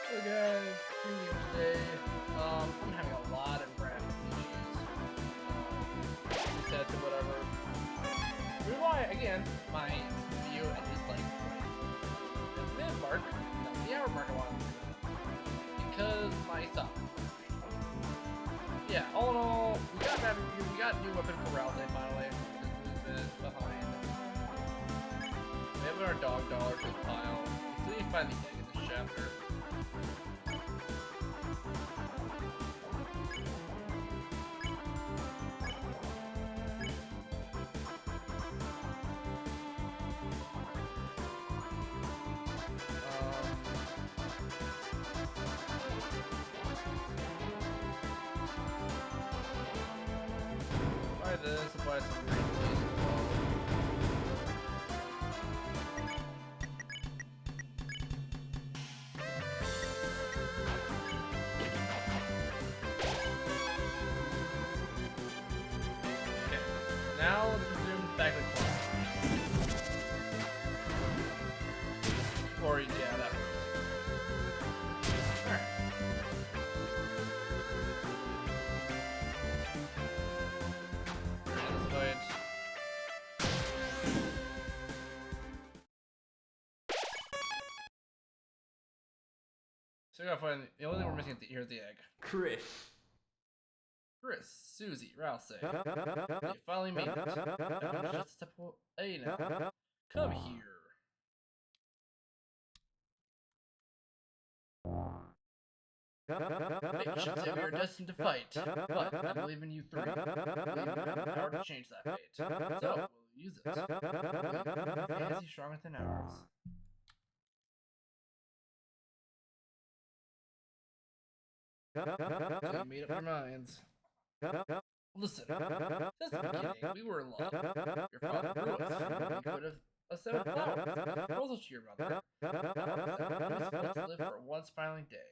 Hey guys, today, I'm having a lot of graphics issues. Resets or whatever. Which is why, again, my video ended like the minute mark, no, the hour mark I wanted to do. Because my son. Yeah, all in all, we got new weapon for Rousey finally. Because we've been behind. We have our dog dollar to the pile. We still need to find the egg in this chapter. Buy this, and buy some green leaves as well. Okay, now let's resume back to the class. Or, yeah, that works. Alright. Let's fight. So we gotta find the only thing we're missing here is the egg. Chris, Susie, Rousey. They finally made it. I'm just a step away now. Come here. Fate should say we are destined to fight, but I believe in you three. I believe you have the power to change that fate. So, we'll use it. Fantasy stronger than ours. So you made up your minds. Listen, since the beginning, we were in love. Your father grew us. We could have assembled flowers, proposal to your mother. Let's live for one smiling day.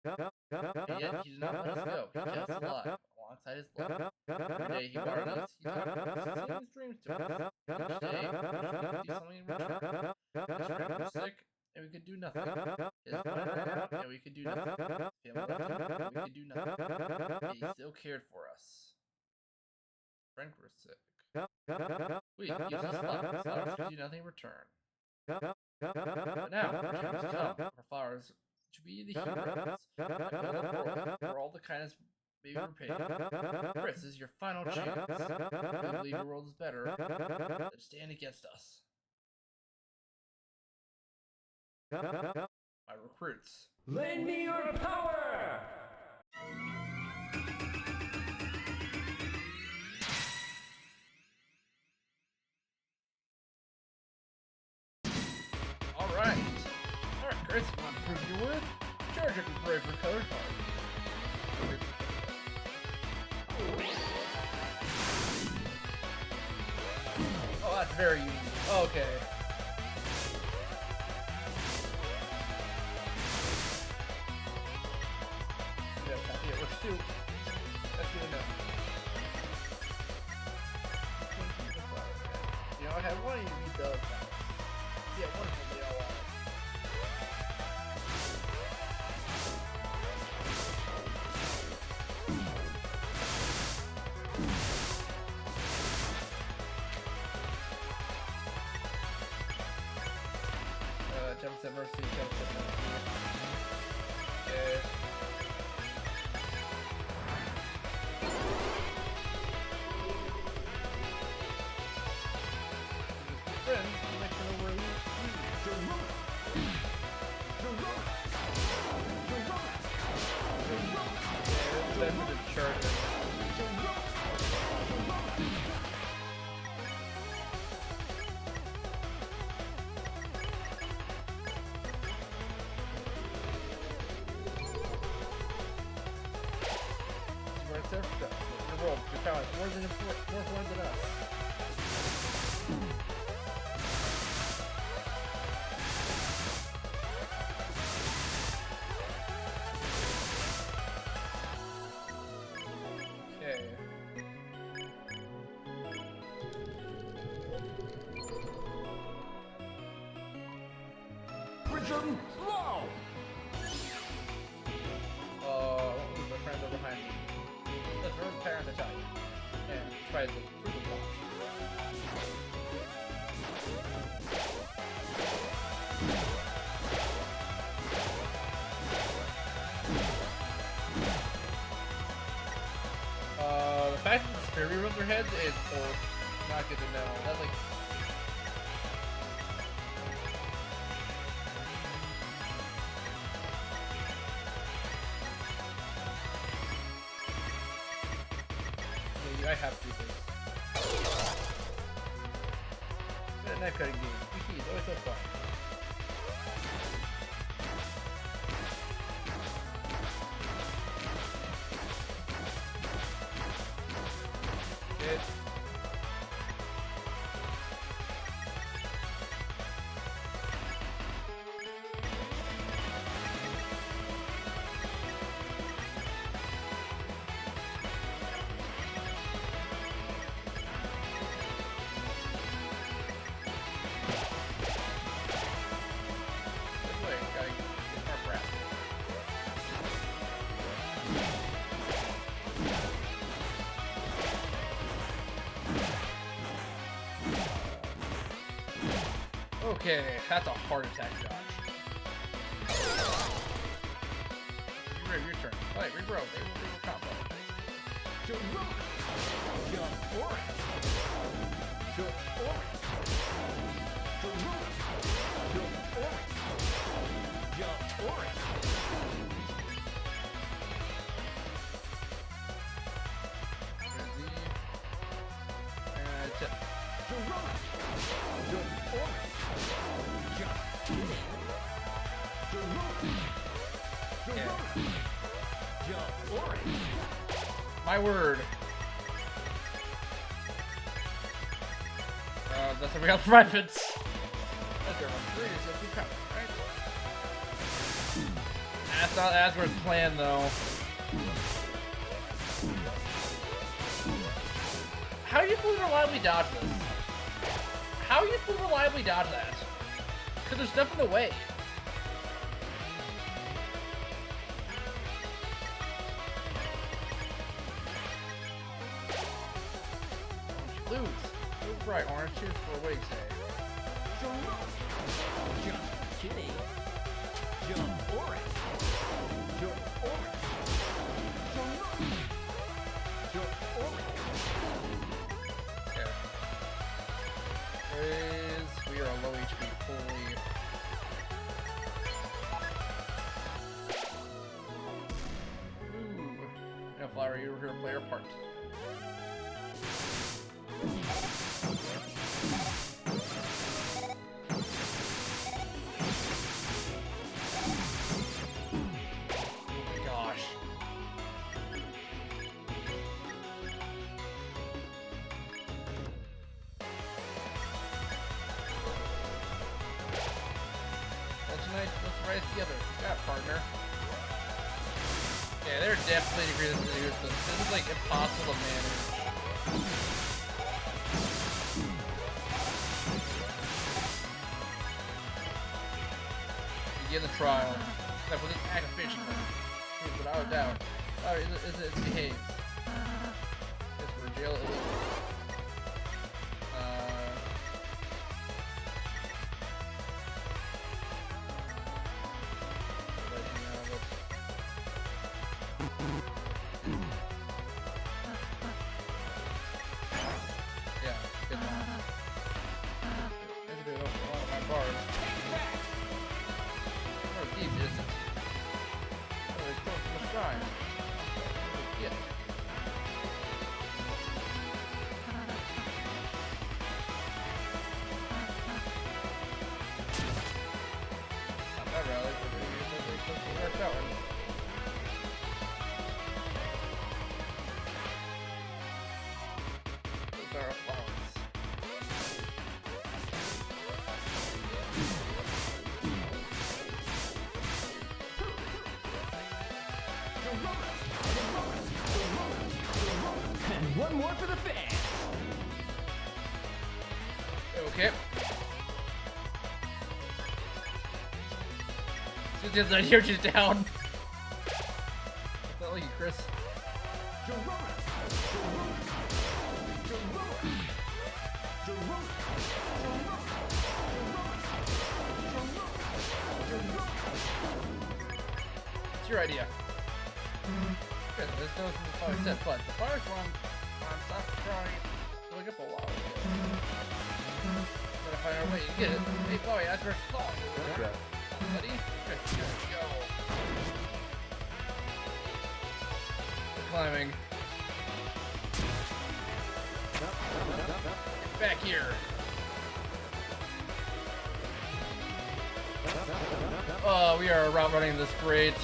And yet he did not let us go. He kept us alive, alongside his love. Every day he guarded us, he talked to us, he sang his dreams to us. Each day, he wished we could do something in return. His friend was sick, and we could do nothing. His mind ran out, and we could do nothing. His family left him, and we could do nothing. And he still cared for us. Friend was sick. We used his flowers. Flowers could do nothing in return. But now, our time has come. Our flowers to be the heroes that build a world where all the kindness may be repaid. Chris, this is your final chance. If you believe your world is better, then stand against us. My recruits. lend me your power! Alright, Chris, you want to prove your worth? Charge up your brave for color card. Oh, that's very easy. Okay. Yeah, it works too. That's good enough. You know, I have one of you does. See, I want to be all out. Jump Mercy, Jump Mercy. Okay. Friends, we'll make sure we're sensitive charger. Your world, your power is more important than us. Okay. Vision, slow! guys a brutal watch. The fact that the spirit reveals their heads is not good to know. That's like. Yeah, I have to do this. What a knife cutting game. PC is always so fun. Good. Okay, that's a heart attack dodge. Your turn. Alright, regrow. Regrow combo. My word. That's a real reference. That's your one. Right? That's not Asgard's plan, though. How are you supposed to reliably dodge this? How are you supposed to reliably dodge that? Because there's stuff in the way. Lose. Right, orange juice for what do you say? Kitty. Jump orange. Jump orange. Jump orange. Okay. We are a low HP. Holy. Ooh. Now, Flower, you're here to play our part. Let's rise together. Yeah, partner. Yeah, they're definitely agreeing to do this. This is like impossible to manage. Begin the trial. Except with this act of fishing, without a doubt. Oh, it behaves. It's for jail illegal. Yeah, good one. That's a bit off a lot of my bars. Oh, these isn't. Oh, they stole from the shrine. Yeah. Not that rally, but maybe it's supposed to work out. And one more for the fans. Okay. Since the idea just down. What's that like, Chris? your idea? Good, this goes in the fire set, but the fire's on stop trying going up a while. Gotta find our way to get it. Hey, Chloe, that's where it's falling. Ready? Good, here we go. Climbing. Get back here. Oh, we are route running this great.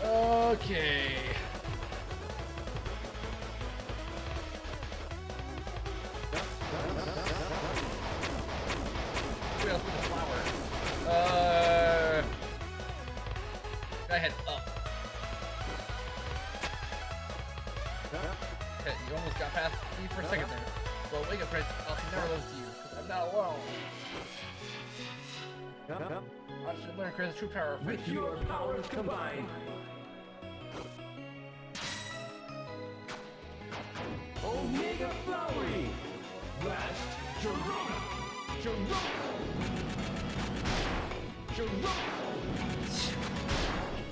Okay. Who else with the flower? I head up. Okay, you almost got past me for a second there. Well, wake up, Prince. I'll never lose you, because I'm not alone. I should learn Chris' true power. With your powers combined. Omega Flowery! Blast Sharona! Sharona! Sharona!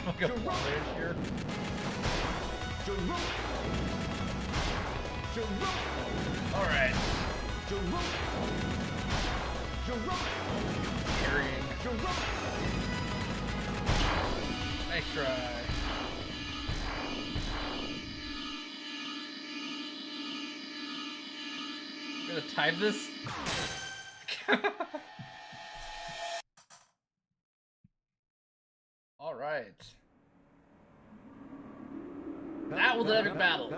Fuck up here. Sharona! Sharona! Alright. Sharona! Sharona! Carrying. Sharona! Nice try. I'm gonna time this. All right. That was an epic battle.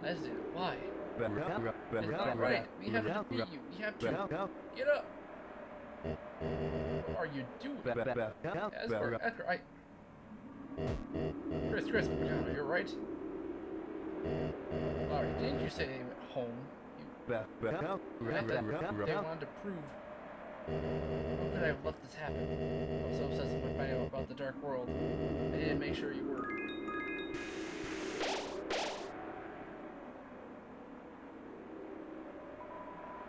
Let's do it. Why? It's not right. We have to defeat you. We have to. Get up. What are you doing? Asgore, Chris, you're right. Alright, didn't you say home? You had that they wanted to prove. How could I have let this happen? I was so obsessed with finding out about the dark world. I didn't make sure you were.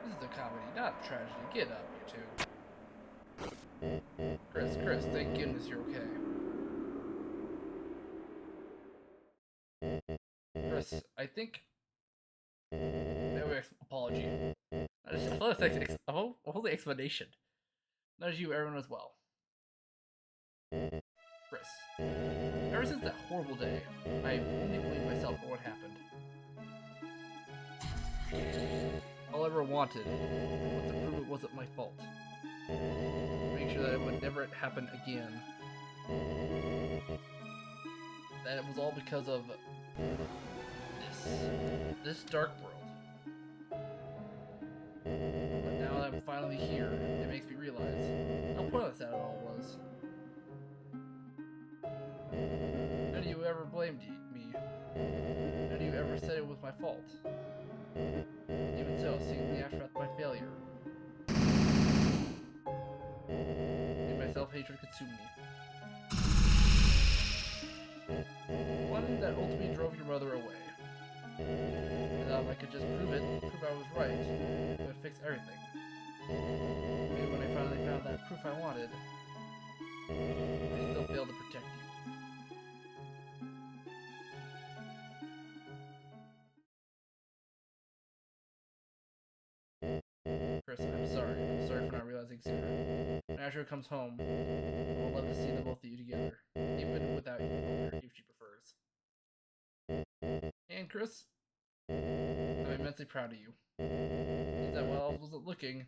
This is a comedy, not a tragedy. Get up, you two. Chris, thank goodness you're okay. Chris, I think... No apology. A whole explanation. Not as you, everyone as well. Chris, ever since that horrible day, I've only blamed myself for what happened. All I ever wanted was to prove it wasn't my fault. Make sure that it would never happen again. That it was all because of this dark world. But now that I'm finally here, it makes me realize how pointless that all was. None of you ever blamed me. None of you ever said it was my fault. Even so, seeing the aftermath of my failure, self-hatred consumed me. One that ultimately drove your mother away. And if I could just prove I was right, it would fix everything. Maybe when I finally found that proof I wanted, I still failed to protect you. Chris, I'm sorry. I'm sorry for not realizing sooner. When Asher comes home, I would love to see the both of you together, even without you, if she prefers. And Chris, I'm immensely proud of you. Seems that while I wasn't looking,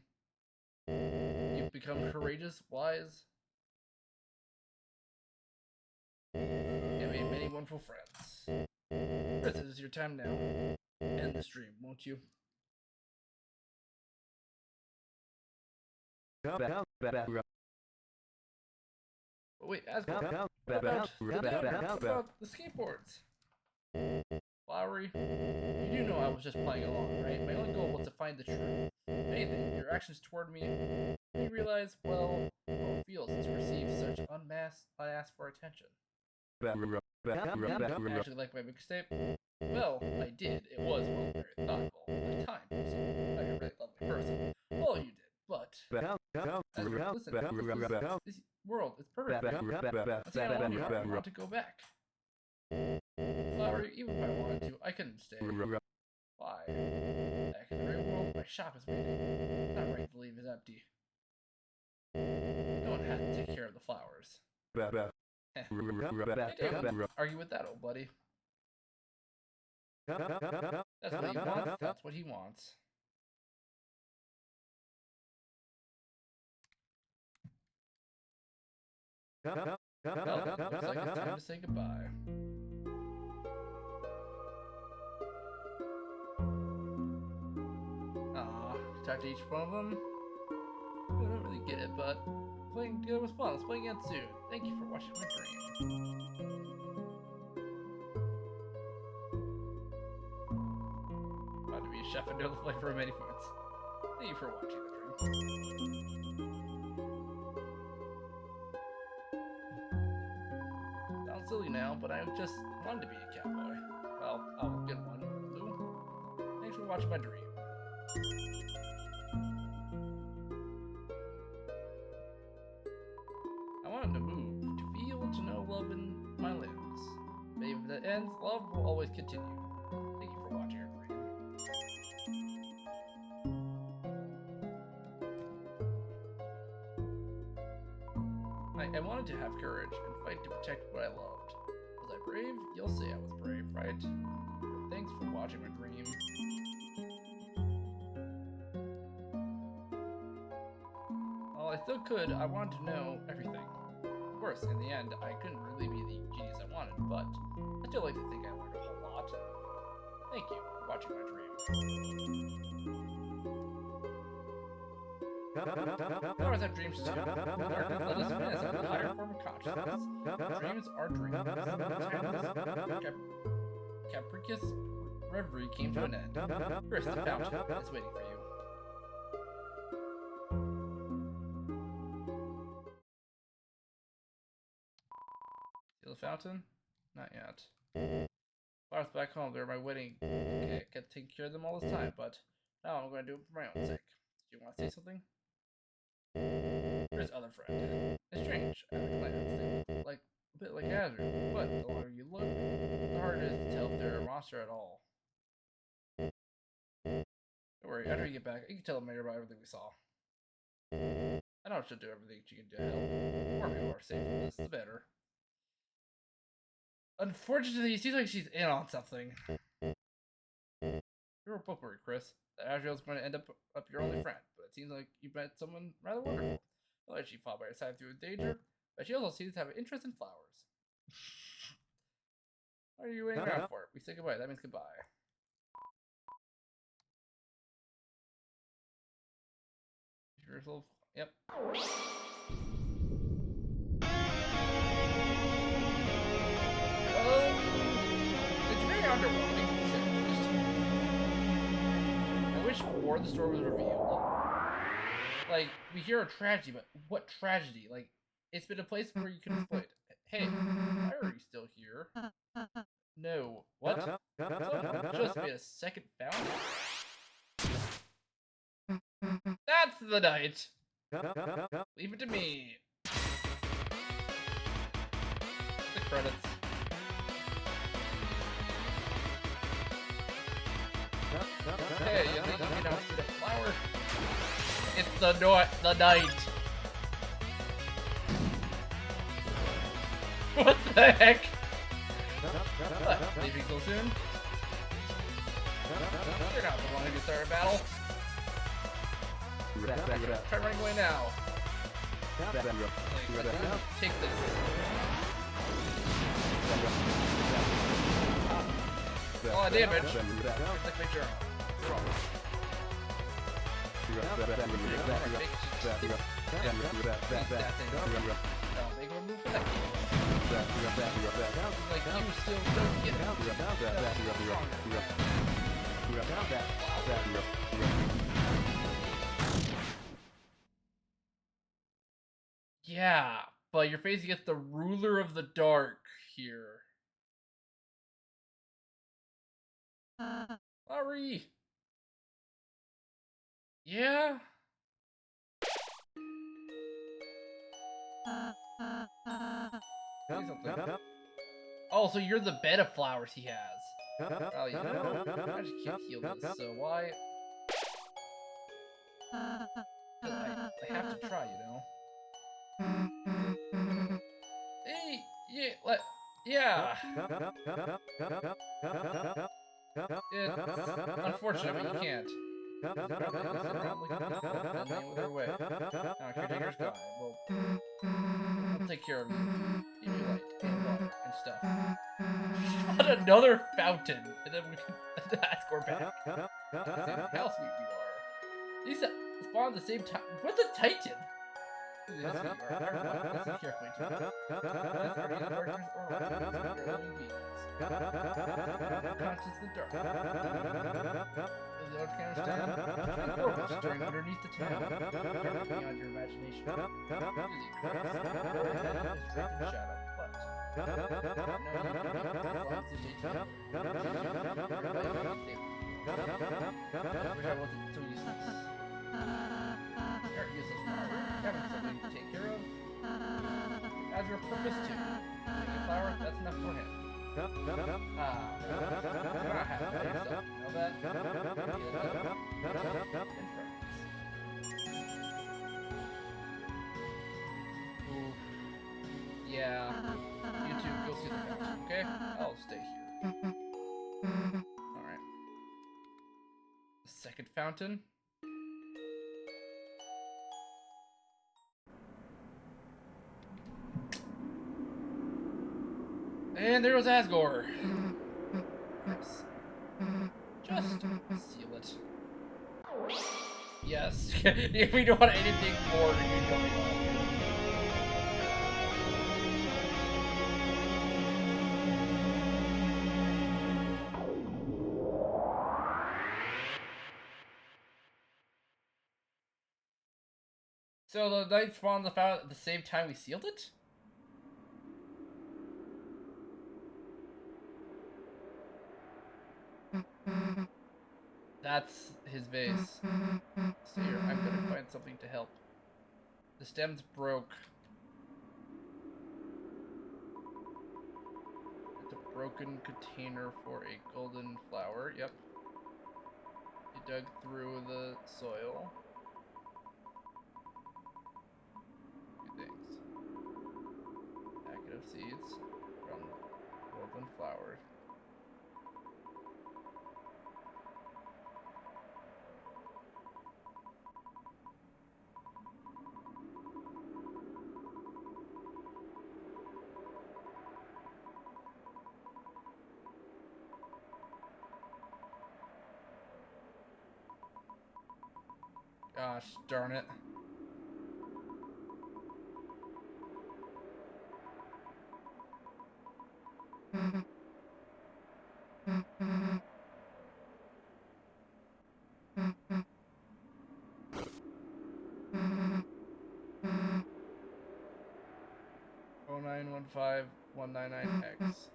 you've become courageous, wise, and made many wonderful friends. Chris, it is your time now. End the stream, won't you? Oh, wait, Asgore. What about the skateboards? Flowery, you do know I was just playing along, right? My only goal was to find the truth. Anything, your actions toward me, you realize, well, how it feels to receive such unasked for attention. Actually, like my mixtape? Well, I did. It was, well, very thoughtful. At times, you seemed like a really lovely person. All you did, but Listen, this world is perfect. I think I want to go back. Flower, even if I wanted to, I couldn't stay. Why? Back in the real world, my shop is waiting. It's not right to leave it empty. No one has to take care of the flowers. I didn't argue with that, old buddy. That's what he wants. That's what he wants. Well, looks like it's time to say goodbye. Aw, talk to each one of them? I don't really get it, but playing together was fun. Let's play again soon. Thank you for watching my dream. About to be a chef and know the flavor of many foods. Thank you for watching the dream. Sounds silly now, but I just wanted to be a cowboy. Well, I'll get one. So, thanks for watching my dream. I wanted to move, to feel, to know love in my limbs. Maybe if that ends, love will always continue. Thank you for watching our dream. I wanted to have courage and fight to protect what I loved. Was I brave? You'll say I was brave, right? But thanks for watching my dream. While I still could, I wanted to know everything. Of course, in the end, I couldn't really be the genius I wanted, but I still like to think I learned a whole lot. Thank you for watching my dream. Flowers have dreams too. Darkness let us witness a higher form of consciousness. Dreams are dreams. Capricious reverie came to an end. First, the fountain is waiting for you. See the fountain? Not yet. Flowers back home, they're my wedding. Okay, I kept taking care of them all this time, but now I'm going to do it for my own sake. Do you want to say something? Here's other friend. It's strange. I like plants. They look like a bit like Azure, but the longer you look, the harder it is to tell if they're a monster at all. Don't worry, after you get back, you can tell the mayor about everything we saw. I know she'll do everything she can do to help. The more people are safe from this, the better. Unfortunately, it seems like she's in on something. You're a book worried, Chris. The Azrael is going to end up your only friend, but it seems like you met someone rather wonderful. Not that she fought by your side through danger, but she also seems to have an interest in flowers. What are you waiting around for? We say goodbye. That means goodbye. Yourself. Yep. It's very underwhelming. I wish more of the story was revealed. Like, we hear a tragedy, but what tragedy? Like, it's been a place where you can explain it. Hey, why are you still here? No. What? Someone just made a second fountain? That's the night! Leave it to me. The credits. Hey, you think you can outspit a flower? It's the night. What the heck? What? Leaving so soon? You're not the one who started a battle. Try running away now. Take this. A lot of damage. Like my journal. Make a move for that. Like you still don't get Yeah, but you're facing against the ruler of the dark here. Sorry. Yeah. Say something. Oh, so you're the bed of flowers he has. Oh, you know, I just can't heal this, so why? I have to try, you know. Hey, yeah. It's unfortunate, but you can't. Probably looking difficult, bending with her way. Now, caretaker's gone. We'll take care of you. Give you light and water and stuff. Shot another fountain, and then we can ask her back. How sweet you are. These spawn at the same time. What's a titan? Yes, we are. Listen carefully to me. These are neither darkness or light. These are living beings. Conscious in the dark. If you don't understand, horrible stirring underneath the town. Dark beyond your imagination. Susie cries. Her head is draped in shadow. What? No, you can be as long as they take you. I wish I wasn't so useless. You're useless flower. Having something to take care of. As your purpose to. Taking flower, that's enough for him. You're not happy by yourself. Know that? Ooh. Yeah. You two, go see the fountain, okay? I'll stay here. Alright. The second fountain. And there was Asgore. Nice. Just seal it. Yes. If we don't want anything more, you know what. So the night spawned the fountain at the same time we sealed it? That's his vase. So here, I'm gonna find something to help. The stems broke. It's a broken container for a golden flower. Yep. He dug through the soil. Two things. Packet of seeds from golden flowers. Gosh darn it. Oh 915-199X.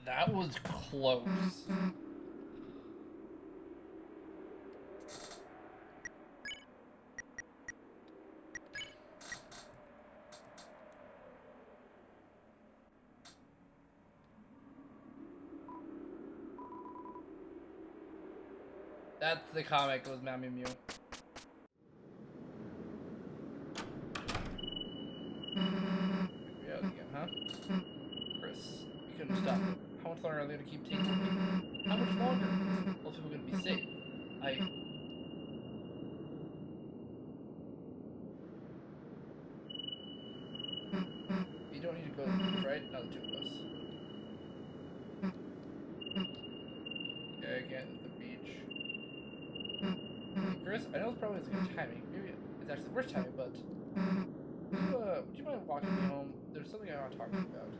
That was close. That's the comic, it was Mammy Mew. Yeah, again, huh? Chris, we couldn't stop them. How much longer are they gonna keep taking people? How much longer? Most people are gonna be safe. You don't need to go to the beach, right? Not the two of us. Okay, again, the beach. Hey, Chris, I know it's probably isn't good timing. Maybe it's actually the worst timing, but would you mind walking me home? There's something I want to talk to you about.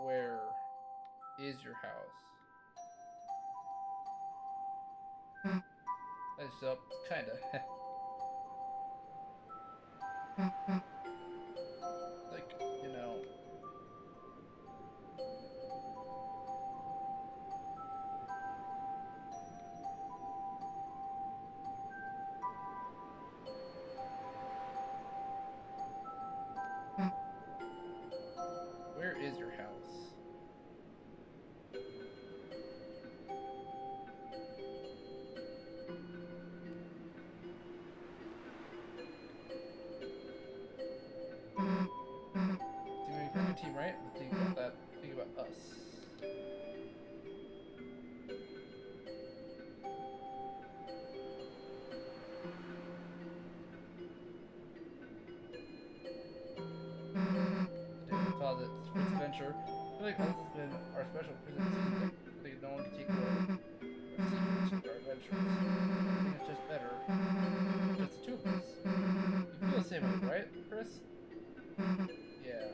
Where is your house? So, kinda. Like, you know. Where is your house? See, we make a team, right? But think about that. Think about us. Today, closet, first adventure. I feel like this has been our special prison season. I think no one can take away our secrets, our adventures. I think it's just better. Just the two of us. You feel the same way, right, Chris? Yeah.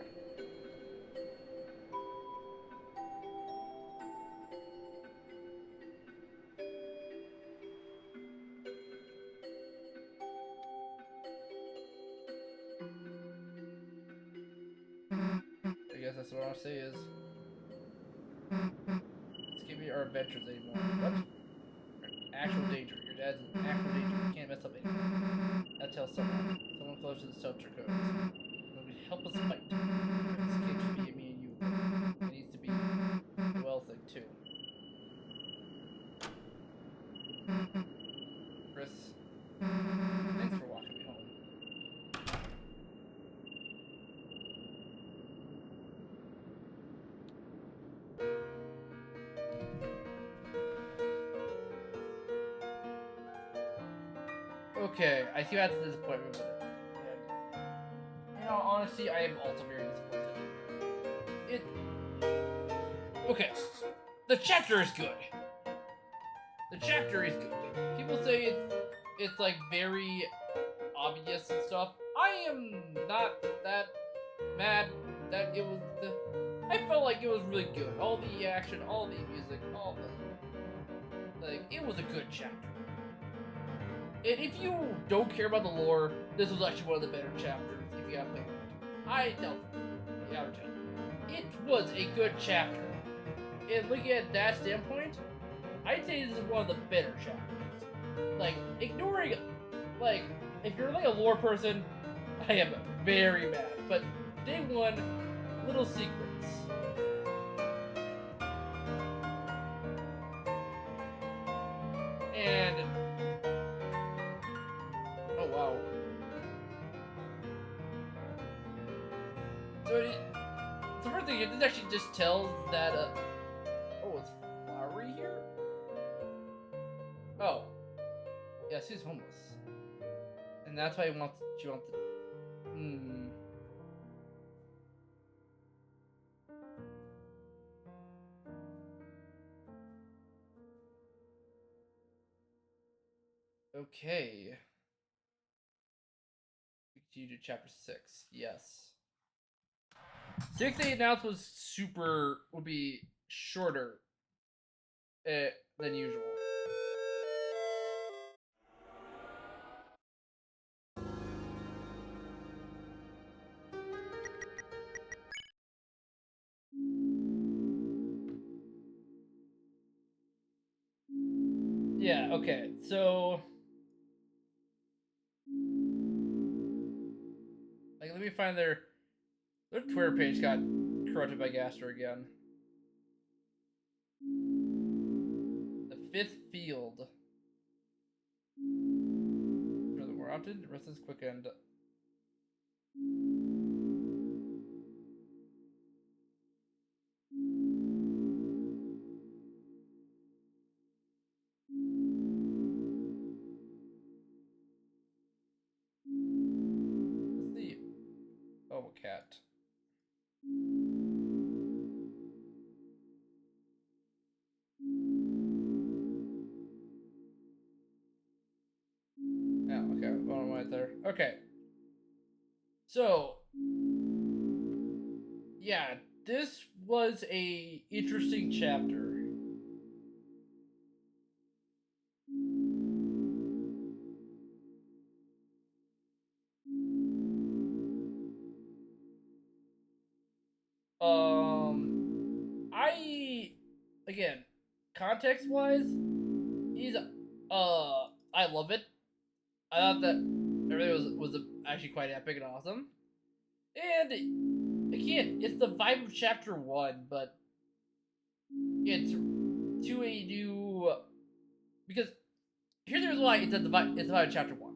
I guess that's what I want to say is, this can't be our adventures anymore. What? You're in actual danger. Your dad's in actual danger. You can't mess up anymore. I tell someone. Someone close to the shelter codes. They'll help us fight. This can't just be me and you. It needs to be who else like too. Chris, thanks for walking me home. Okay, I see that's the disappointment with it. And, you know, honestly, I am also very disappointed. Okay, the chapter is good. The chapter is good. People say it's like very obvious and stuff. I am not that mad that it was the. I felt like it was really good. All the action, all the music, all the it was a good chapter. And if you don't care about the lore, this was actually one of the better chapters. If you have played it, I doubt it. It was a good chapter. And looking at that standpoint, I'd say this is one of the better chapters. Like, ignoring, like, if you're like a lore person, I am very mad. But day one, little secrets. And, oh wow. So the first thing, this actually just tells that, oh, it's flowery here? Oh. Yes, he's homeless. And that's why she wants to... Okay. We continue to chapter 6. Yes. 6, 8 announcement would be shorter than usual. Yeah, okay, so... Like, let me find their Twitter page got corrupted by Gaster again. The 5th field. Further more often, restless quick end. Let's see. Oh, a cat. Yeah, okay, bottom right there. Okay. So, yeah, this was a interesting chapter. context-wise, he's I love it. I thought that everything was actually quite epic and awesome. And again, it's the vibe of chapter 1, but it's to a new because here's the reason why it's the vibe of chapter 1.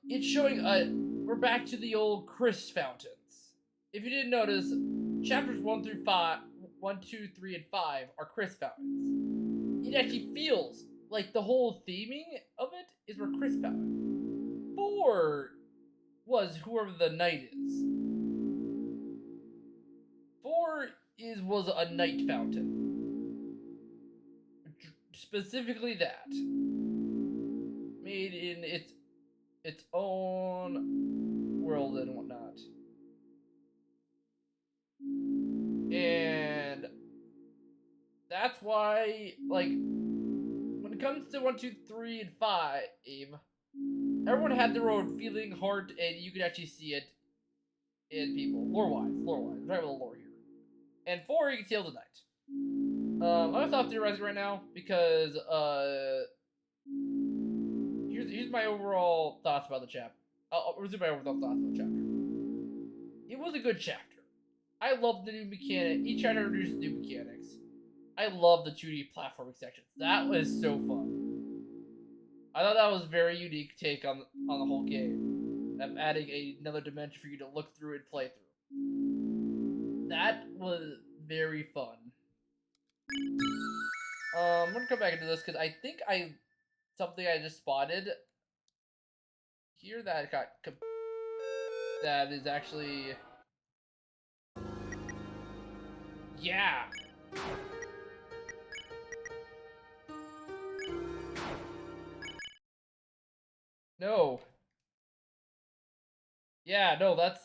It's showing we're back to the old Chris fountains. If you didn't notice, chapters 1 through 5, 1, 2, 3, and 5 are Chris fountains. It actually feels like the whole theming of it is where Chris fountain. 4 was whoever the knight is. 4 was a knight fountain. Specifically that. Made in its own world and whatnot. And that's why, like, when it comes to 1, 2, 3, and 5, everyone had their own feeling, heart, and you could actually see it in people. Lore-wise. I'm talking about the lore here. And 4, you can see all the night. I'm gonna stop theorizing right now because here's my overall thoughts about the chapter. I'll resume my overall thoughts about the chapter. It was a good chapter. I love the new mechanic. Each chapter introduces new mechanics. I love the 2D platforming sections. That was so fun. I thought that was a very unique take on the whole game. Of adding another dimension for you to look through and play through. That was very fun. I'm gonna come back into this because I think something I just spotted here that that is actually, yeah. No. Yeah, no, that's...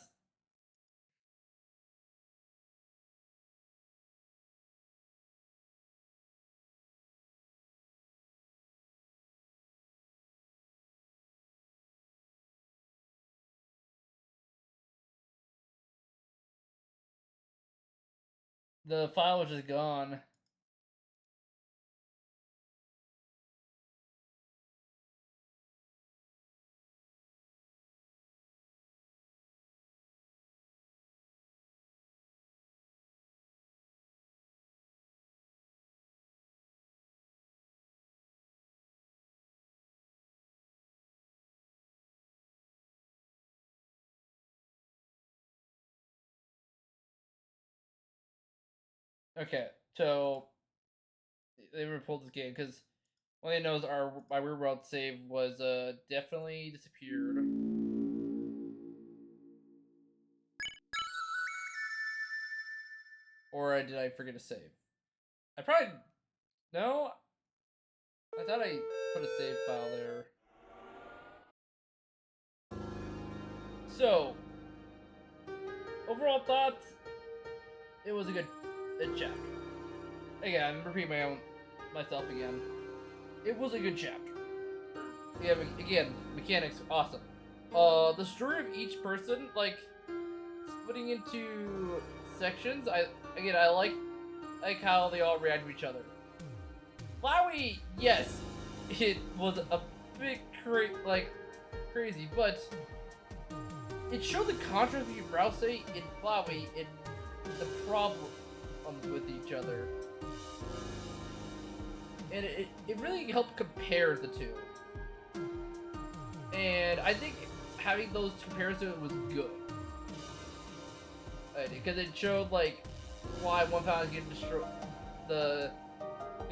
The file was just gone. Okay, so they were pulled this game because all I know is my real world save was definitely disappeared. Or did I forget to save? I probably... No? I thought I put a save file there. So, overall thoughts, it was a good chapter. Again, I'm repeating myself again. It was a good chapter. Yeah, again, mechanics, awesome. The story of each person, like, splitting into sections, I like how they all react to each other. Flowey, yes, it was a bit crazy, but it showed the contrast between Rouse and Flowey and the problems with each other. And it really helped compare the two. And I think having those comparisons was good. Because it showed, like, why one fountain is getting destroyed. The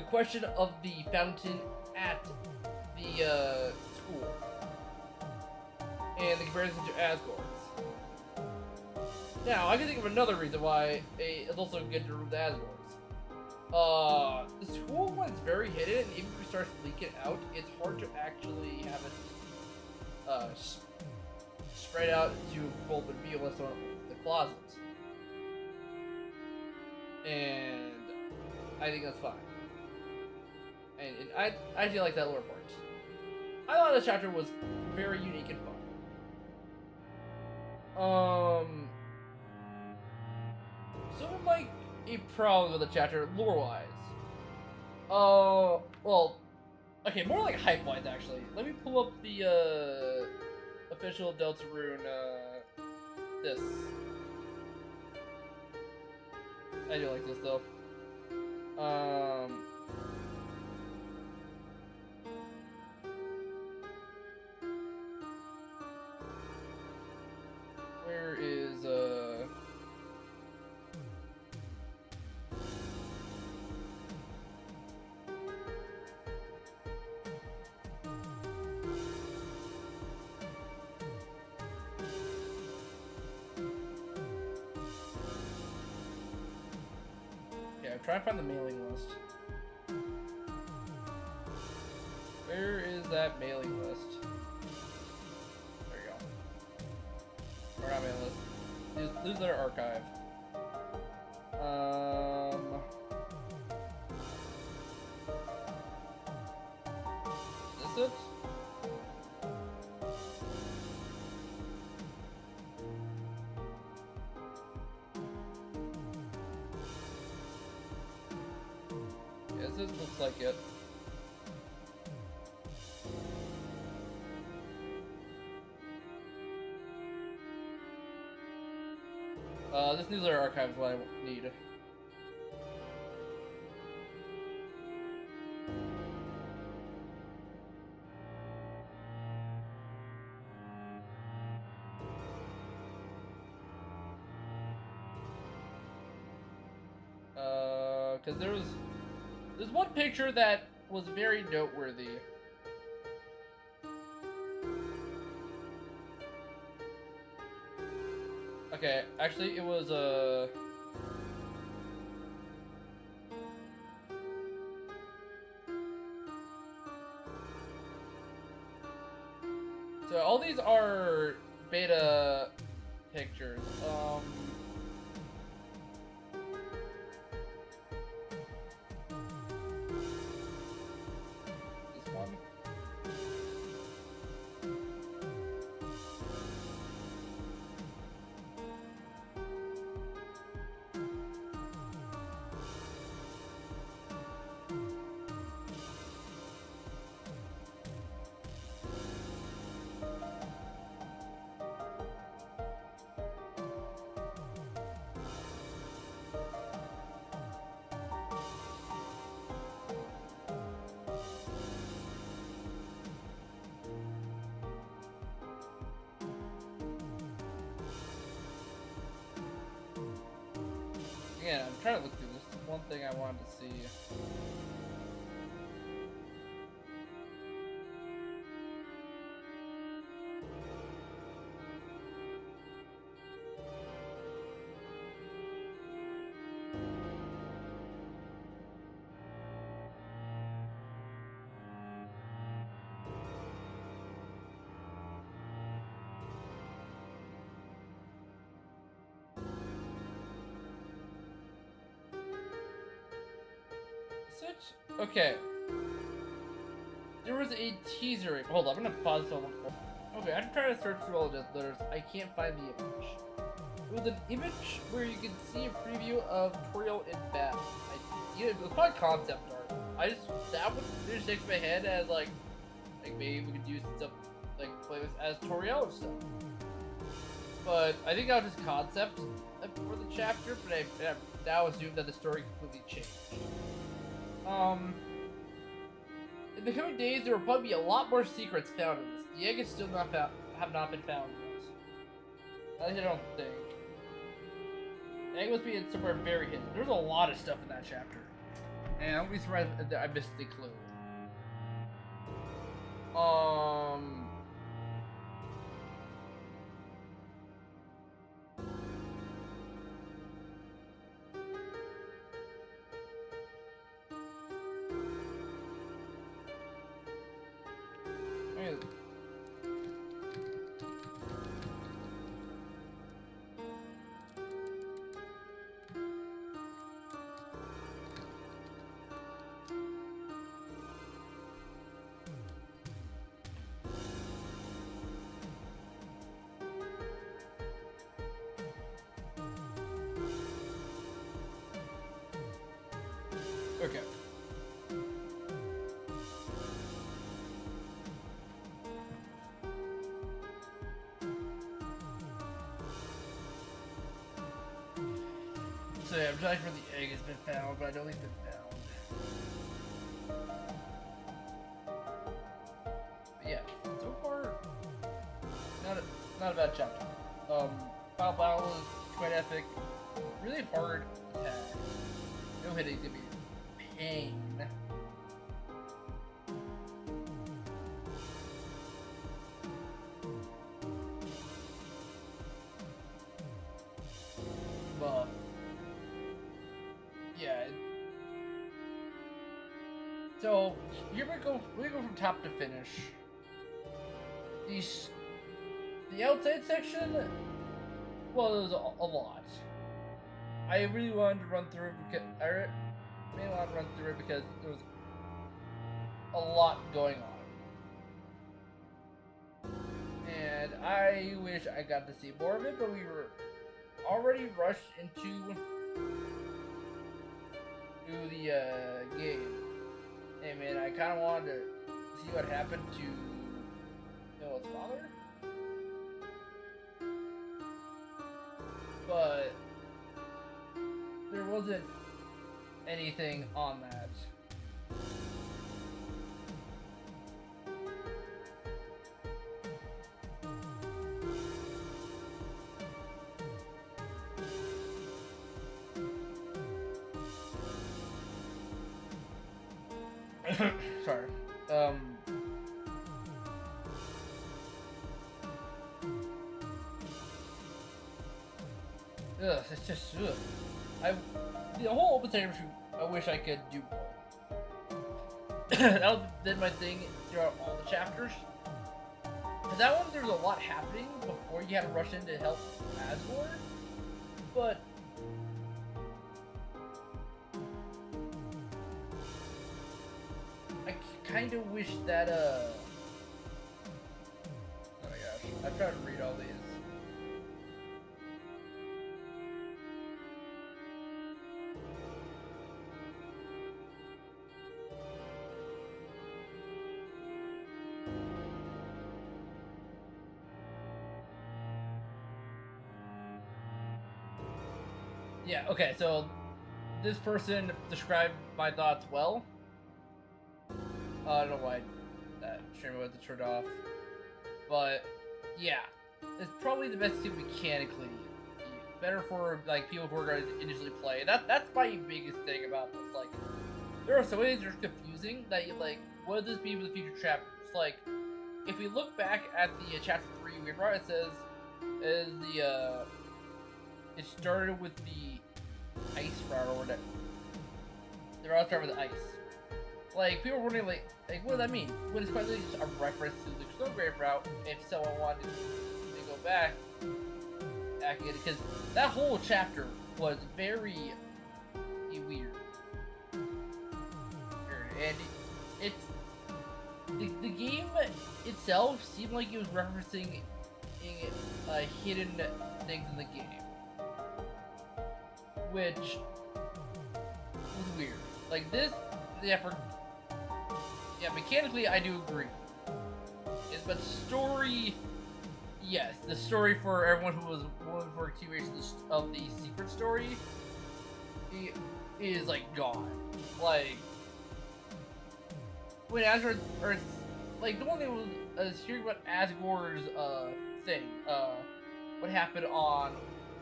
question of the fountain at the school. And the comparison to Asgard's. Now, I can think of another reason why it's also good to remove the Asgards. The school one's very hidden, and even if it starts leaking out, it's hard to actually have it spread out to open view unless someone opens the closet. And I think that's fine. And I actually like that lore part. I thought the chapter was very unique and fun. Something like a problem with the chapter lore-wise. Well, okay, more like hype-wise, actually. Let me pull up the, official Deltarune, this. I do like this, though. Where is, okay, I'm trying to find the mailing list. Where is that mailing list? There you go. Or not mailing list. Newsletter archive. Is this it? Yes, this looks like it. This newsletter archive is what I need. Because there's one picture that was very noteworthy. Okay, actually, it was, so all these are beta pictures. This one. Again, I'm trying to look through this. One thing I wanted to see. Okay. There was a teaser. Hold on, I'm gonna pause this. Okay, I'm trying to search through all the letters. I can't find the image. It was an image where you could see a preview of tutorial in battle. It was probably concept art. That would just stick in my head as like maybe we could use stuff like play this as tutorial and stuff. But I think that was just concept for the chapter. But I now assume that the story completely changed. In the coming days, there will probably be a lot more secrets found in this. The egg is still have not been found yet. At least I don't think. The egg must be in somewhere very hidden. There's a lot of stuff in that chapter. And I won't be surprised if I missed the clue. I'm trying for the egg has been found, but I don't think it's been found. But yeah, so far, not a bad chapter. Final battle is quite epic. Really hard attack. No hitting is gonna be pain. But yeah. So here we go from top to finish. The outside section, well, it was a lot. I really wanted to run through it because there was a lot going on, and I wish I got to see more of it. But we were already rushed into the game, and man, I kind of wanted to see what happened to Noah's father. But there wasn't anything on that. Sorry. It's just the whole open segment. I wish I could do more. That would have been my thing throughout all the chapters. And that one, there was a lot happening before you had to rush in to help Asgore. But I kind of wish that oh my gosh, I'm trying to read all these. Yeah, okay, so this person described my thoughts well. I don't know why that streamer was turned off. But, yeah. It's probably the best game mechanically. Better for, like, people who are going to initially play. That's my biggest thing about this. Like, there are so many that are confusing that you, like, what does this mean for the future chapters? Like, if we look back at the chapter 3 we brought, it says, it started with the ice route or whatever. The route started with the ice. Like, people were wondering, like, what does that mean? What is probably just a reference to the Snowgrave route if someone wanted to go back at it, because that whole chapter was very weird. And the game itself seemed like it was referencing hidden things in the game, which was weird. Like this, mechanically I do agree. But story, yes, the story for everyone who was willing for a continuation of the secret story is like gone. Like when Asgore, or like the one thing was hearing about Asgore's thing, what happened on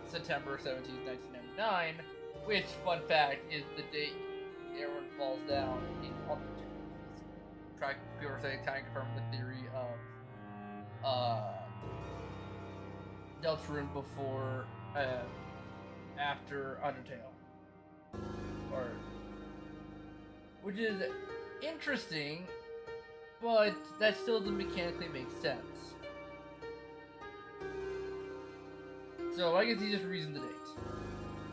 September 17th, 1999, which, fun fact, is the date everyone falls down in Undertale. People are saying, kind of confirm the theory of Deltarune before, after Undertale. Which is interesting, but that still doesn't mechanically make sense. So I guess he just reasoned the dates.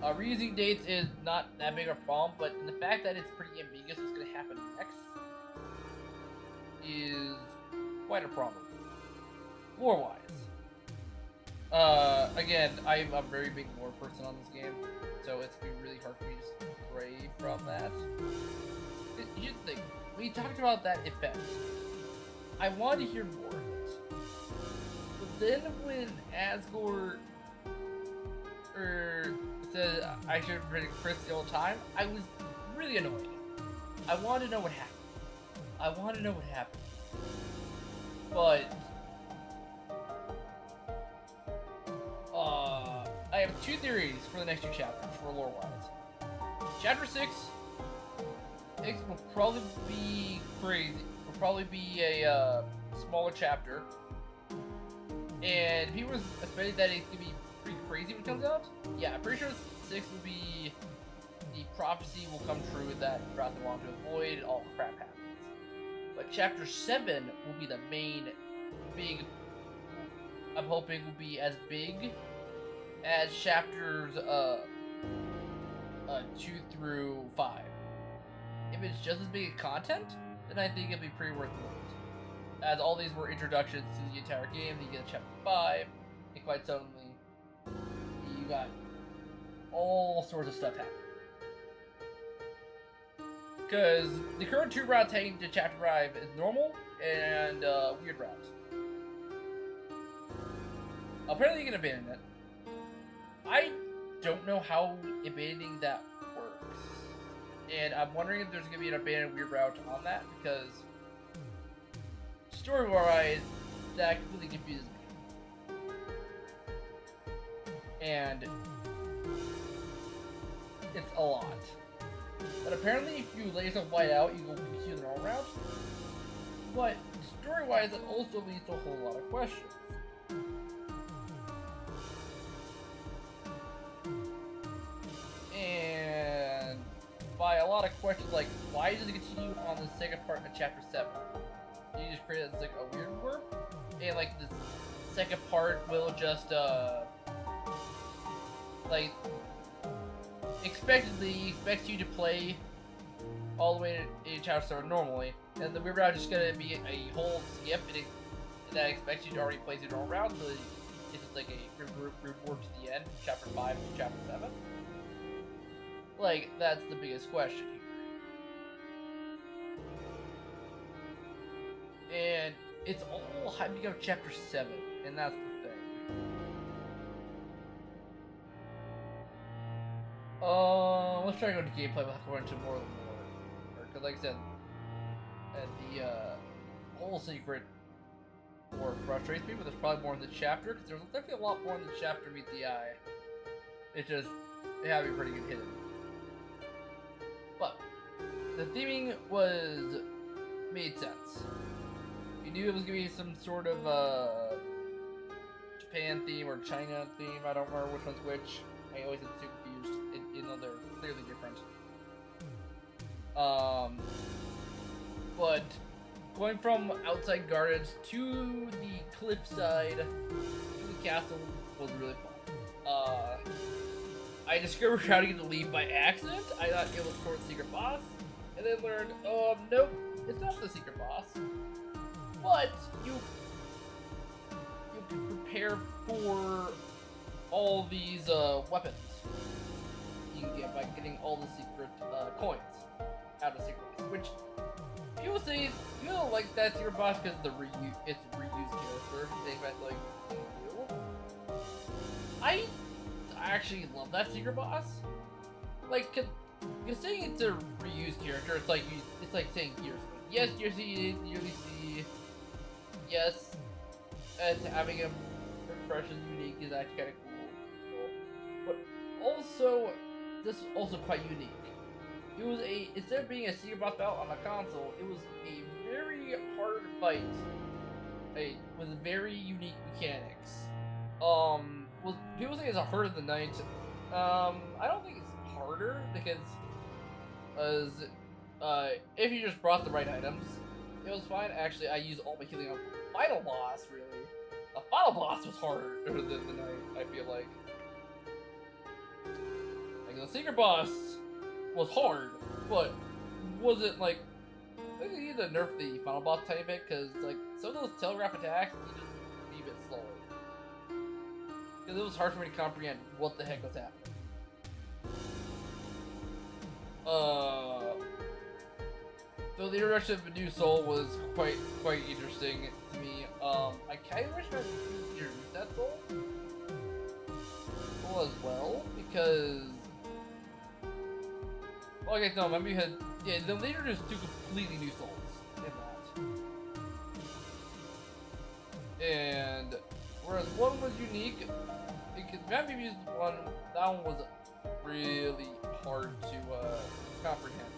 Reusing dates is not that big a problem, but the fact that it's pretty ambiguous what's going to happen next is quite a problem. Lore-wise. Again, I'm a very big lore person on this game, so it's going to be really hard for me to stray from that. You think, we talked about that event. I wanted to hear more of it. But then when Asgore, or said I should predict Chris the whole time, I was really annoyed. I wanted to know what happened. But I have two theories for the next two chapters for lore-wise. Chapter 6 will probably be crazy. Will probably be a smaller chapter, and people are expecting that it's gonna be pretty crazy when it comes out. Yeah, I'm pretty sure 6 will be the prophecy will come true that Wrath wanted to avoid, and all crap happens. But chapter 7 will be the main big. I'm hoping will be as big as chapters 2 through 5. If it's just as big a content, then I think it'll be pretty worth the wait. As all these were introductions to the entire game, then you get chapter 5, and quite suddenly, you got all sorts of stuff happening. Because the current 2 routes heading to chapter 5 is normal and weird routes. Apparently you can abandon it. I don't know how abandoning that works. And I'm wondering if there's going to be an abandoned weird route on that, because story-wise, that completely confuses me. And it's a lot. But apparently if you lay some white out, you will continue the normal route. But story-wise, it also leads to a whole lot of questions. And by a lot of questions like, why does it continue on the second part of chapter 7? You just create it as like a weird warp, and like the second part will just like expects you to play all the way to chapter 7 normally, and the weird route is just gonna be a whole skip, and that expects you to already play through the normal route, so it's just like a reward to the end, chapter 5 to chapter 7. Like, that's the biggest question here. And it's all hyping up chapter 7, and that's the thing. Let's try to go into gameplay without going into more than more. Because like I said, the whole secret more frustrates me, but there's probably more in the chapter, because there's definitely a lot more in the chapter to meet the eye. It's just, they have to be pretty good hidden. But the theming made sense. You knew it was gonna be some sort of Japan theme or China theme. I don't remember which one's which. I always get too confused, even though they're clearly different. But going from outside gardens to the cliffside to the castle was really fun. I discovered how to get to leave by accident. I thought it was for the secret boss, and then learned, nope, it's not the secret boss. But you can prepare for all these weapons you can get by getting all the secret coins out of the secret boss. Which people say you don't like that secret boss because it's a reused character. They expect like you. I actually love that secret boss. Like, you're saying it's a reused character. It's like saying Gears. Yes, Gears UC. Yes, and having him fresh and unique is actually kind of cool. But also, this is also quite unique. It was instead of being a secret boss battle on a console, it was a very hard fight. With very unique mechanics. Well, people say it's a harder than night. I don't think it's harder because, if you just brought the right items, it was fine. Actually, I used all my healing on the final boss. Really, the final boss was harder than the night. I feel like the secret boss was hard, but wasn't like. I think you need to nerf the final boss a tiny bit because like some of those telegraph attacks you just be a bit slower. Because it was hard for me to comprehend what the heck was happening. So the introduction of a new soul was quite interesting to me. I kind of wish I could introduce that soul. as well because, well, I guess no, maybe you had they introduced two completely new souls in that, and whereas one was unique, because maybe used one that one was really hard to comprehend.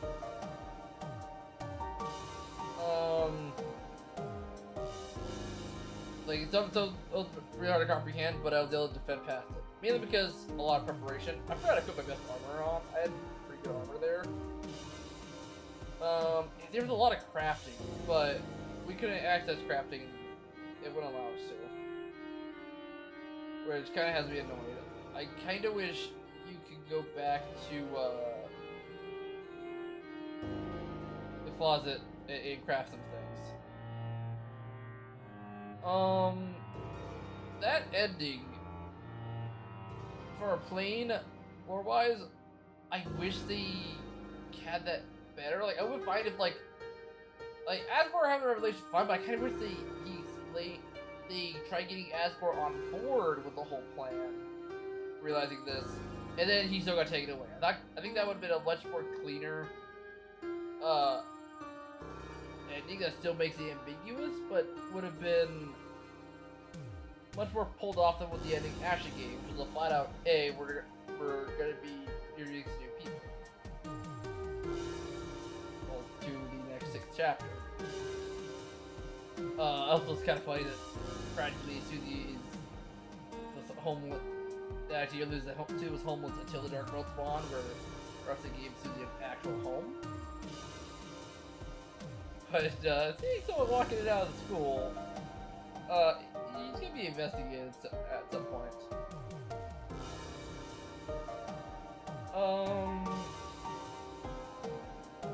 Like, so it was really hard to comprehend, but I was able to defend past it. Mainly because a lot of preparation. I forgot I put my best armor on. I had pretty good armor there. There was a lot of crafting, but we couldn't access crafting. It wouldn't allow us to. Which kind of has me annoyed. I kind of wish you could go back to the closet and craft some things. That ending for a plane lore-wise, I wish they had that better. Like, I would find if like Asgore having a revelation fine, but I kind of wish they try getting Asgore on board with the whole plan, realizing this, and then he still got taken away. I think that would have been a much more cleaner ending that still makes it ambiguous, but would have been much more pulled off than what the ending actually gave, which was a flat out, hey, we're gonna be introducing new people. Well, to the next 6th chapter. Also, it's kind of funny that practically Susie was homeless. Actually, you lose that Susie was homeless until the Dark World spawned, where Rusty gave Susie an actual home. But seeing someone walking it out of the school, he's gonna be investigated at some point.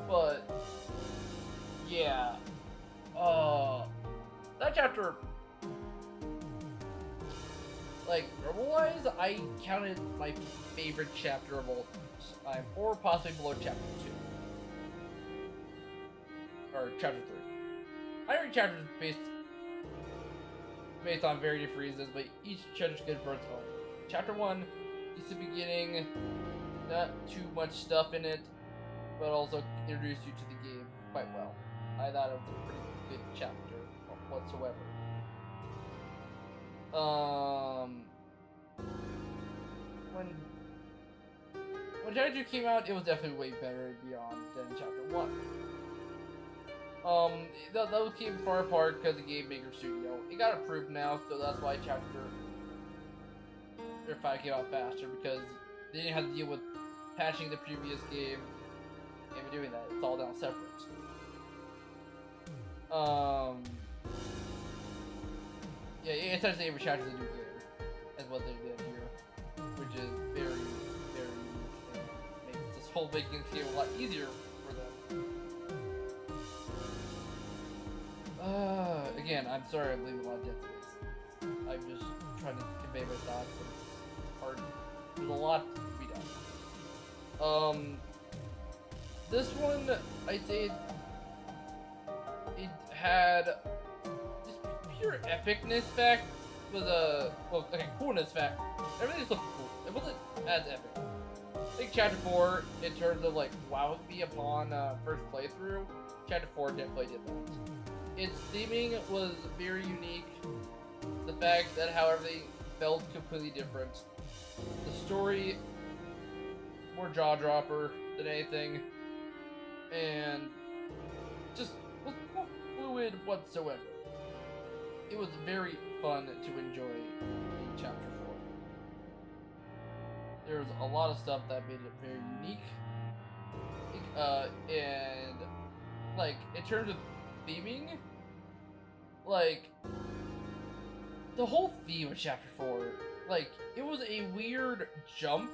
But yeah, that chapter, like rebel-wise, I counted my favorite chapter of all time, or possibly below chapter 2. Or chapter 3. I read chapters based on very different reasons, but each chapter is good for its own. Chapter 1 is the beginning, not too much stuff in it, but also introduced you to the game quite well. I thought it was a pretty good chapter whatsoever. When chapter 2 came out, it was definitely way better and beyond than chapter 1. Those came far apart because the Game Maker Studio. It got approved now, so that's why chapter 5 came out faster, because they didn't have to deal with patching the previous game and doing that. It's all down separate. Yeah, essentially every chapter is a new game. That's what they did here, which is very, very unique and makes this whole making this game a lot easier for them. Again, I'm sorry I'm leaving a lot of dead space. I'm just trying to convey my thoughts, but it's hard. There's a lot to be done. This one, I think it had just pure epicness fact with coolness fact. Everything just looked cool. It wasn't as epic. I think chapter 4, in terms of like wowing me upon first playthrough, chapter 4 definitely did that. Its theming was very unique. The fact that how everything felt completely different. The story, more jaw-dropper than anything. And just was more fluid whatsoever. It was very fun to enjoy in chapter 4. There was a lot of stuff that made it very unique. And like in terms of theming, like the whole theme of chapter 4, like it was a weird jump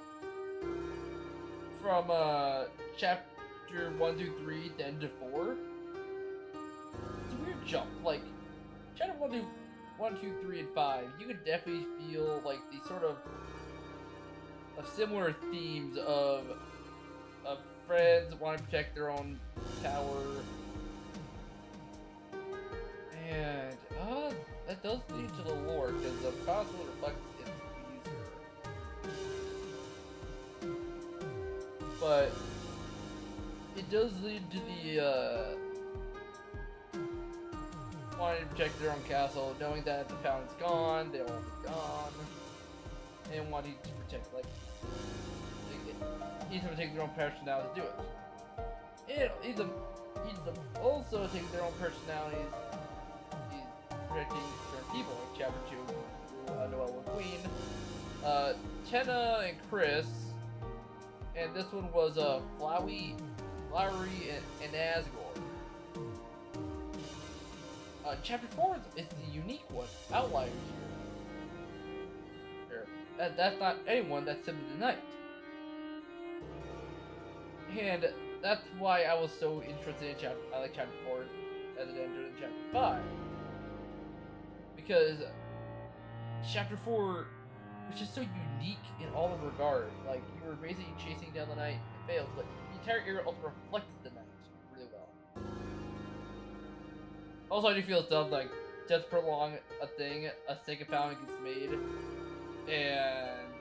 from chapter 1 through 3 then to 4. It's a weird jump. Like chapter 1, 2, 3, and 5, you could definitely feel like the sort of similar themes of friends wanting to protect their own tower. And that does lead to the lore, because the console reflects its user. but it does lead to the wanting to protect their own castle, knowing that the fountain's gone, they'll all be gone, and wanting to protect, like each of them take their own personality to do it. And each of them also take their own personalities. He's protecting certain people, like Chapter 2, Noelle and Queen, Tenna and Chris, and this one was Flowery and Asgore. Chapter 4 is the unique one, Outliers here. That's not anyone, that's simply the Knight. And that's why I was so interested in I like Chapter 4 as it entered in Chapter 5. Because Chapter 4, which is so unique in all the regard, like, you were basically chasing down the Knight and failed, but the entire area also reflected the Knight really well. Also, I do feel it's dumb, like, just prolong a thing, a second fountain gets made, and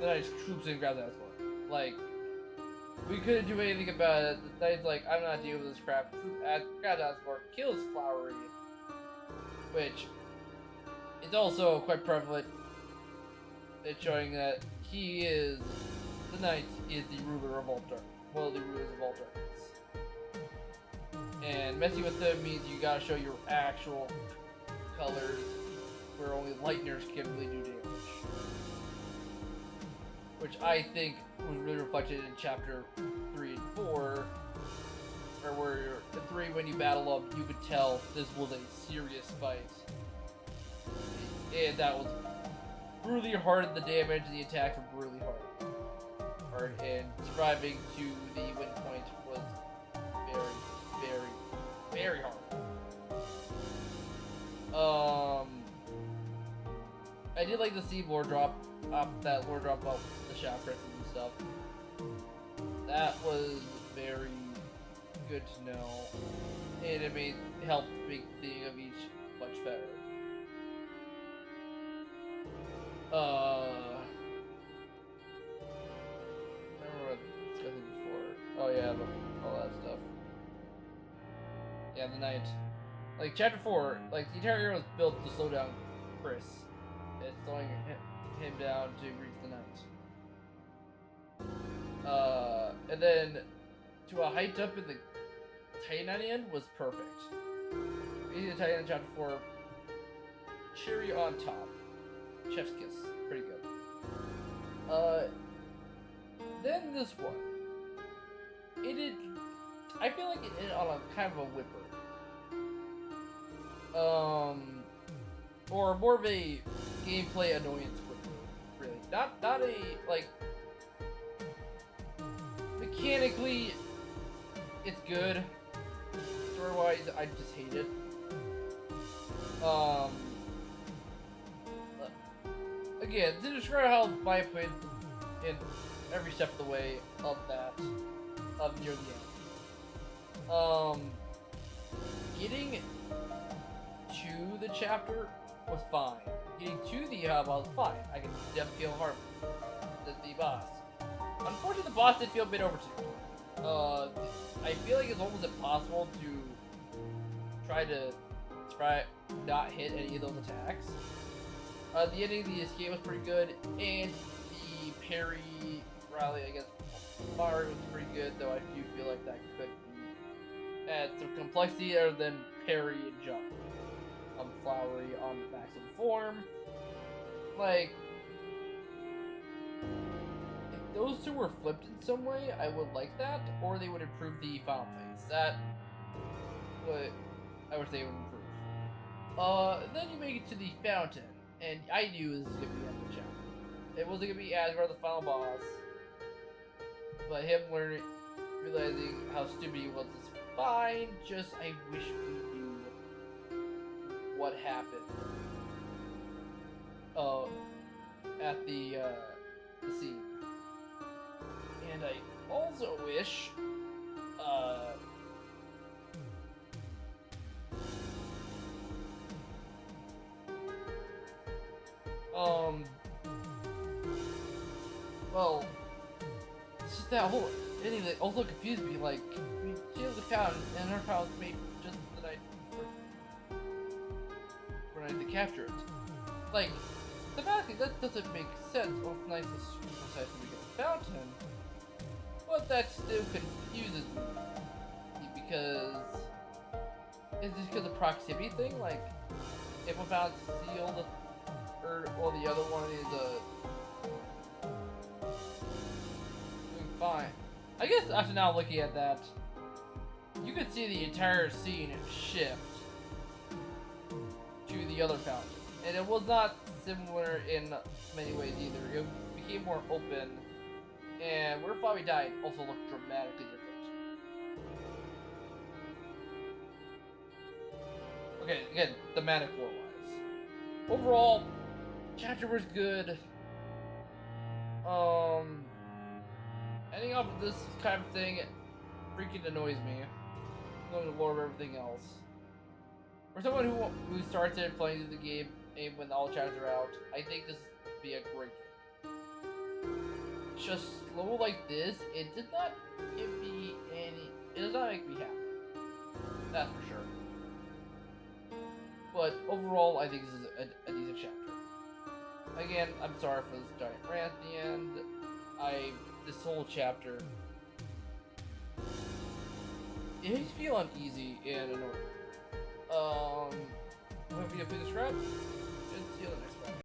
the Knight troops in and grabs Asgore. Like, we couldn't do anything about it. The Knight's like, I'm not dealing with this crap. Grabs Asgore, kills Flowery, which is also quite prevalent. It's showing that the Knight is the ruler of all dark. One of the rulers of all darkness. And messing with them means you gotta show your actual colors, where only Lightners can really do damage. Which I think was really reflected in Chapter 3 and 4, or where the 3, when you battle them, you could tell this was a serious fight. And that was really hard, the damage, the attacks were really hard. And surviving to the win point was very, very, very hard. I did like to see lore drop off the chakras and stuff. That was very good to know, and it helped make the thing of each much better. I remember what I was discussing before. Oh yeah, all that stuff. Yeah, the Knight. Like, Chapter 4, like, the entire area was built to slow down Chris. It's slowing him down to reach the Knight. And then, to a height up in the Titan at the end was perfect. Easy to Titan in Chapter 4. Cherry on top. Chef's kiss. Pretty good. Then this one. I feel like it ended on a kind of a whipper. Or more of a gameplay annoyance whipper, really. Not a, like, mechanically, it's good. Story-wise, I just hate it. Again, to describe how my opinion in every step of the way of near the end. Getting to the chapter was fine. Getting to the hub was fine. I could definitely feel hard the boss. Unfortunately, the boss did feel a bit overtuned. I feel like it's almost impossible to try not hit any of those attacks. The ending of the escape was pretty good, and the parry rally, I guess, bar was pretty good, though I do feel like that could add some complexity other than parry and jump. Flowery on maximum form. Like, if those two were flipped in some way, I would like that, or they would improve the final phase. That would, I wish they would improve. Then you make it to the fountain, and I knew this was gonna be the end of the chapter. It wasn't gonna be Asgore, the final boss, but him realizing how stupid he was is fine. Just I wish we knew what happened at the scene. And I also wish well, just that whole ending that also confused me. Like, she was a fountain, and her power was made just the night for night to capture it. Like, thematically, that doesn't make sense. Well, it's nice to precisely make a fountain, but that still confuses me because is this because of the proximity thing? Like, if one fountain's sealed, or the other one is doing fine. I guess after now looking at that, you could see the entire scene shift to the other fountain. And it was not similar in many ways either. It became more open, and where Fabi died also looked dramatically different. Okay, again, thematic lore-wise. Overall, chapter was good. Ending up with this kind of thing freaking annoys me. Knowing the lore of everything else. For someone who started playing the game when all chapters are out, I think this would be a great game. Just slow like this, it did not give me any. It does not make me happy. That's for sure. But overall, I think this is a decent chapter. Again, I'm sorry for this giant rant at the end. This whole chapter, it makes me feel uneasy and annoyed. Hope you please subscribe, and see you in the next one.